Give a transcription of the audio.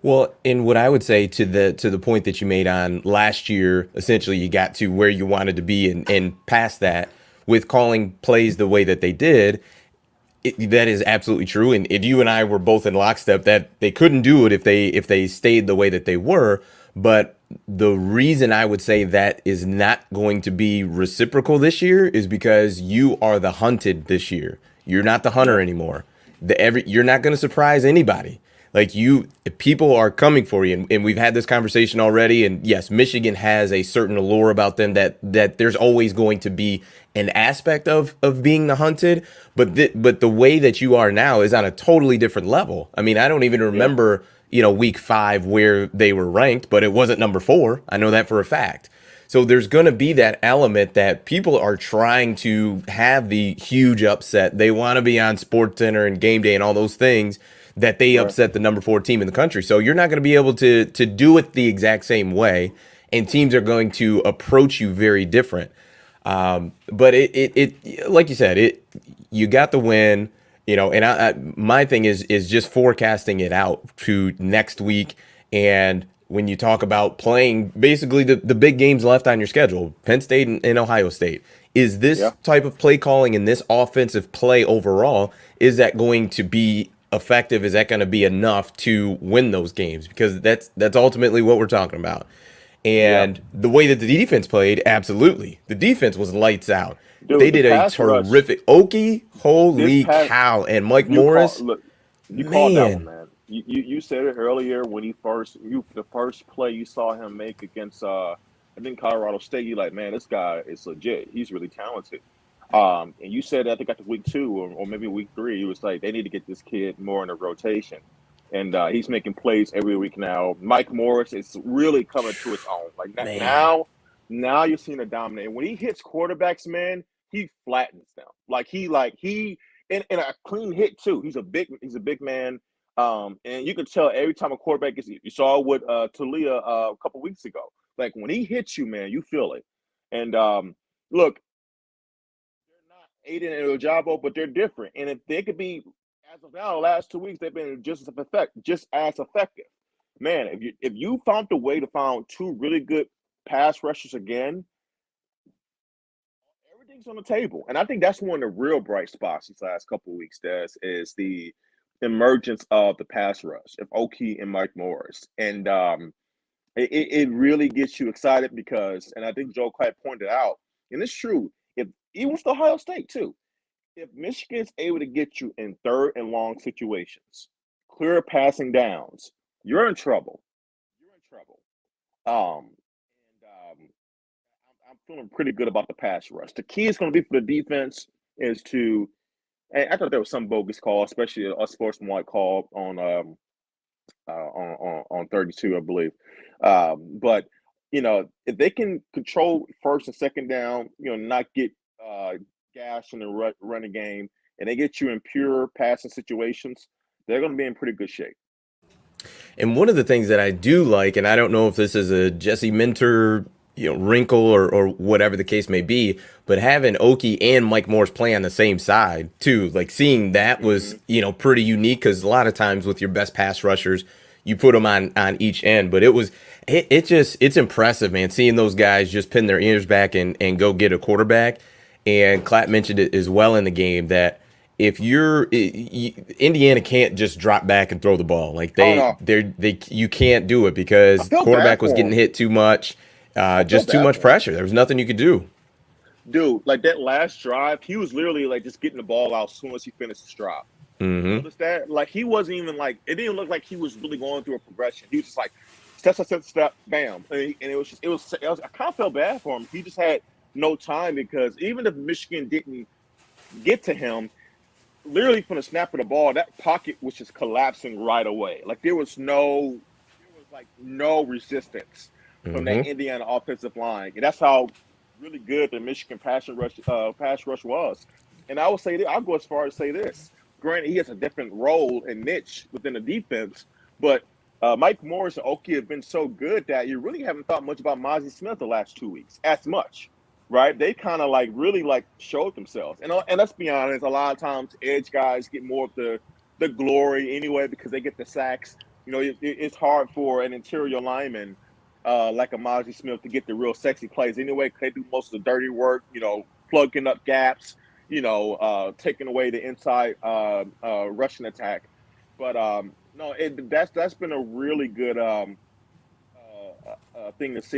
Well, and what I would say to the point that you made on last year, essentially you got to where you wanted to be and past that with calling plays the way that they did. That is absolutely true, and you and I were both in lockstep that they couldn't do it if they stayed the way that they were. But the reason I would say that is not going to be reciprocal this year is because you are the hunted this year. You're not the hunter Yeah, anymore. You're not going to surprise anybody. Like you, people are coming for you, and we've had this conversation already. And yes, Michigan has a certain allure about them that there's always going to be an aspect of being the hunted, but but the way that you are now is on a totally different level. I mean, I don't even yeah, remember week 5 where they were ranked, but it wasn't number 4. I know that for a fact. So there's going to be that element that people are trying to have the huge upset. They want to be on Sports Center and Game Day and all those things that they right. upset the number 4 team in the country. So you're not going to be able to do it the exact same way, and teams are going to approach you very different. But it like you said, you got the win, and my thing is just forecasting it out to next week. And when you talk about playing basically the big games left on your schedule, Penn State and Ohio State, is this Yeah. type of play calling and this offensive play overall, is that going to be effective? Is that going to be enough to win those games? Because that's ultimately what we're talking about. Yeah. And the way that the defense played, absolutely. The defense was lights out. They Dude, the did a pass rush, terrific Okie, this holy pass, cow, and Mike you call Morris, look, you called that one, man, man. You said it earlier when he first you the first play you saw him make against I think Colorado State, you like, man, this guy is legit. He's really talented. And you said I think after week 2 or maybe week 3, he was like they need to get this kid more in the rotation. And he's making plays every week now. Mike Morris is really coming to his own. Like man, now you're seeing a dominate. And when he hits quarterbacks, man, he flattens them. Like he and a clean hit too. He's a big man. And you can tell every time a quarterback gets you saw with Talia a couple weeks ago. Like when he hits you, man, you feel it. And look, they're not Aiden and Ojabo, but they're different. And if they could be, as of now, the last 2 weeks they've been just as effective. Man, if you found a way to find two really good pass rushers again, everything's on the table. And I think that's one of the real bright spots these last couple of weeks, Des, is the emergence of the pass rush of Oki and Mike Morris. And it really gets you excited because, and I think Joe Clapp pointed out, and it's true, if even with Ohio State too, if Michigan's able to get you in third and long situations, clear passing downs, you're in trouble. You're in trouble. And I'm feeling pretty good about the pass rush. The key is going to be for the defense is to. And I thought there was some bogus call, especially a sportsmanlike call on 32, I believe. But if they can control first and second down, not get uh, gashed in the running game, and they get you in pure passing situations, they're going to be in pretty good shape. And one of the things that I do like, and I don't know if this is a Jesse Minter, wrinkle or whatever the case may be, but having Oki and Mike Morris play on the same side too, like seeing that was, Hmm. pretty unique because a lot of times with your best pass rushers, you put them on each end, but it's impressive, man, seeing those guys just pin their ears back and go get a quarterback. And Clapp mentioned it as well in the game that if Indiana can't just drop back and throw the ball. Like Oh no, they you can't do it I because feel bad quarterback was for getting him. hit too much, I feel just too bad much for him. pressure. There was nothing you could do. Dude, like that last drive, he was literally like just getting the ball out as soon as he finished his drive. Did you Hmm. notice that? Like he wasn't even like it didn't look like he was really going through a progression. He was just like step, step, step, step, bam, and it was. I kind of felt bad for him. He just had no time because even if Michigan didn't get to him, literally from the snap of the ball, that pocket was just collapsing right away. Like there was no resistance from that Hmm. Indiana offensive line, and that's how really good the Michigan pass rush was. And I will say that I'll go as far as say this. Granted, he has a different role and niche within the defense, but Mike Morris and Oki have been so good that you really haven't thought much about Mozzie Smith the last 2 weeks as much, right? They kind of like really like showed themselves, and let's be honest, a lot of times edge guys get more of the glory anyway because they get the sacks. You know, it's hard for an interior lineman like a Mozzie Smith to get the real sexy plays anyway. 'Cause they do most of the dirty work. You know, plugging up gaps. You know, taking away the inside rushing attack. But no, that's been a really good thing to see.